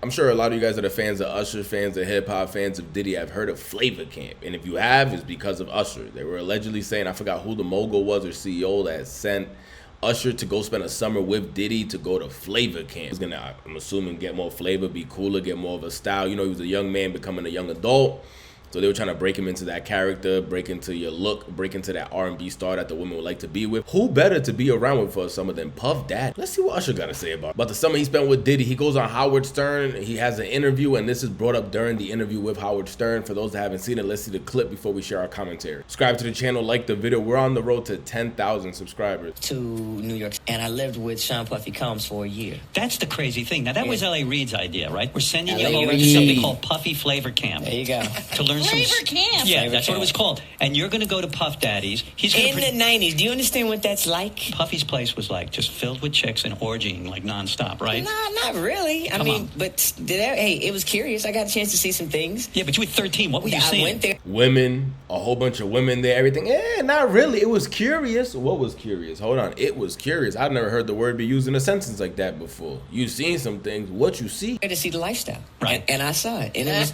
I'm sure a lot of you guys that are fans of Usher, fans of hip hop, fans of Diddy have heard of Flava Camp. And if you have, it's because of Usher. They were allegedly saying, I forgot who the mogul was or CEO that sent Usher to go spend a summer with Diddy to go to Flava Camp. He's gonna, I'm assuming, get more flavor, be cooler, get more of a style. You know, he was a young man becoming a young adult. So they were trying to break him into that character, break into your look, break into that R&B star that the women would like to be with. Who better to be around with for a summer than Puff Daddy? Let's see what Usher got to say about the summer he spent with Diddy. He goes on Howard Stern. He has an interview, and this is brought up during the interview with Howard Stern. For those that haven't seen it, let's see the clip before we share our commentary. Subscribe to the channel, like the video. We're on the road to 10,000 subscribers. To New York, and I lived with Sean Puffy Combs for a year. That's the crazy thing. Now, that was L.A. Reid's idea, right? We're sending you L.A. over to Reid. something called Puffy Flava Camp. There you go. To learn Flava Camp. Yeah, Flava that's what it Camp. was called. And you're going to go to Puff Daddy's. He's going In the 90s, do you understand what that's like? Puffy's place was like just filled with chicks and orgying like nonstop, right? Nah, not really. I Come mean, on. but hey, it was curious. I got a chance to see some things. Yeah, but you were 13. What were you I seeing? went there. Women, a whole bunch of women there, everything. Not really. It was curious. What was curious? Hold on. It was curious. I've never heard the word be used in a sentence like that before. You've seen some things. What you see? To see the lifestyle, Right. And I saw it, and it was,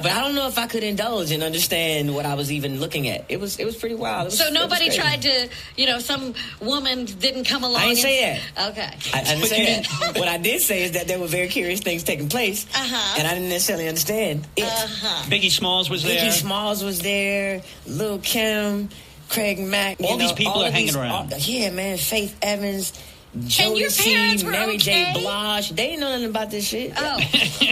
but I don't know if I could indulge and understand what I was even looking at. It was pretty wild. It was, So nobody it was crazy. tried to, some woman didn't come along. I didn't say that. Okay. I didn't say that. What I did say is that there were very curious things taking place, and I didn't necessarily understand it. Biggie Smalls was there. Biggie Smalls was there, Lil' Kim, Craig Mack. All these people are hanging around. Yeah, man, Faith Evans. And your parents Jodeci, were Mary J. okay? Blige. They didn't know nothing about this shit. Oh.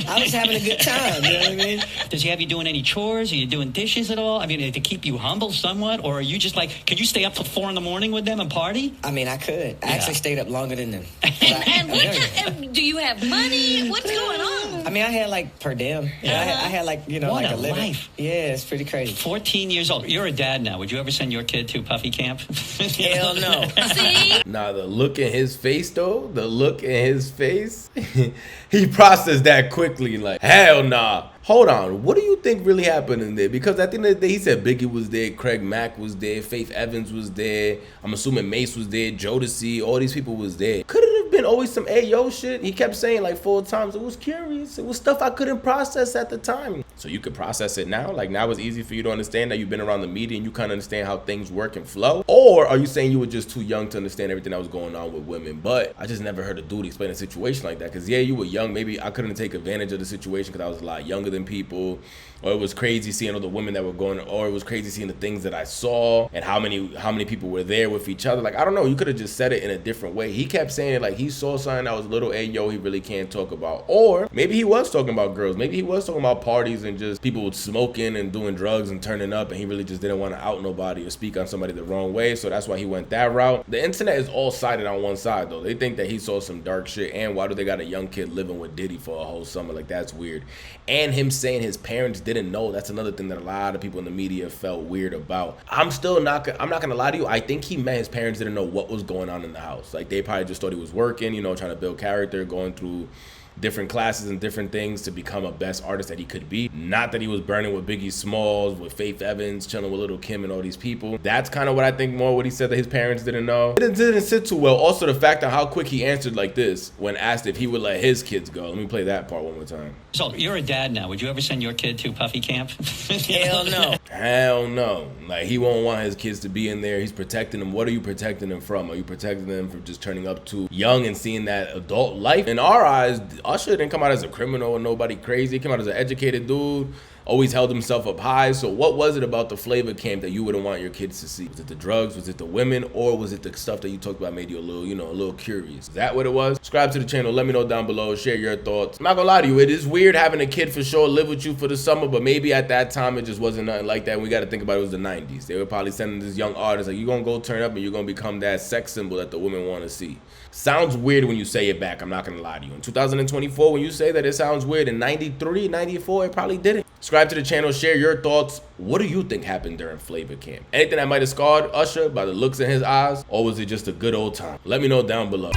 I was having a good time, you know what I mean? Does he have you doing any chores? Are you doing dishes at all? I mean, to keep you humble somewhat? Or are you just like, can you stay up till 4 a.m. with them and party? I mean, I could. I actually stayed up longer than them. And do you have money? What's going on? I mean, I had like per diem. I had like, What like a a living. life. Yeah, it's pretty crazy. 14 years old. You're a dad now. Would you ever send your kid to Puffy Camp? Hell no. See? Nah, the look in his face though, the look in his face, he processed that quickly like, hell nah. Hold on, what do you think really happened in there? Because at the end of the day, he said Biggie was there, Craig Mack was there, Faith Evans was there, I'm assuming Mace was there, Jodeci, all these people was there. Could it have been always some Ayo shit? He kept saying like 4 times, it was curious, it was stuff I couldn't process at the time. So you could process it now? Like now it's easy for you to understand that you've been around the media and you kind of understand how things work and flow? Or are you saying you were just too young to understand everything that was going on with women? But I just never heard a dude explain a situation like that. Because yeah, you were young, maybe I couldn't take advantage of the situation because I was a lot younger than people, or it was crazy seeing all the women that were going, or it was crazy seeing the things that I saw and how many people were there with each other. Like I don't know, you could have just said it in a different way. He kept saying it like he saw something that was a little ayo he really can't talk about. Or maybe he was talking about girls, maybe he was talking about parties and just people smoking and doing drugs and turning up, and he really just didn't want to out nobody or speak on somebody the wrong way, so that's why he went that route. The internet is all sided on one side though. They think that he saw some dark shit, and why do they got a young kid living with Diddy for a whole summer? Like that's weird. And him saying his parents didn't know, that's another thing that a lot of people in the media felt weird about. I'm not gonna lie to you, I think he meant his parents didn't know what was going on in the house. Like they probably just thought he was working, trying to build character, going through different classes and different things to become a best artist that he could be. Not that he was burning with Biggie Smalls, with Faith Evans, chilling with Lil' Kim and all these people. That's kind of what I think more what he said that his parents didn't know. It didn't sit too well. Also the fact of how quick he answered like this when asked if he would let his kids go. Let me play that part one more time. So you're a dad now. Would you ever send your kid to Puffy Camp? Hell no. Hell no. Like he won't want his kids to be in there. He's protecting them. What are you protecting them from? Are you protecting them from just turning up too young and seeing that adult life? In our eyes, Usher didn't come out as a criminal or nobody crazy. He came out as an educated dude, always held himself up high. So what was it about the Flava Camp that you wouldn't want your kids to see? Was it the drugs? Was it the women? Or was it the stuff that you talked about made you a little curious? Is that what it was? Subscribe to the channel. Let me know down below. Share your thoughts. I'm not gonna lie to you. It is weird having a kid for sure live with you for the summer, but maybe at that time it just wasn't nothing like that. And we got to think about it was the 90s. They were probably sending this young artist like, you're gonna go turn up and you're gonna become that sex symbol that the women want to see. Sounds weird when you say it back. I'm not gonna lie to you. In 2024, when you say that, it sounds weird. In 93, 94, it probably didn't. Subscribe to the channel. Share your thoughts. What do you think happened during Flava Camp? Anything that might have scarred Usher by the looks in his eyes, or was it just a good old time? Let me know down below.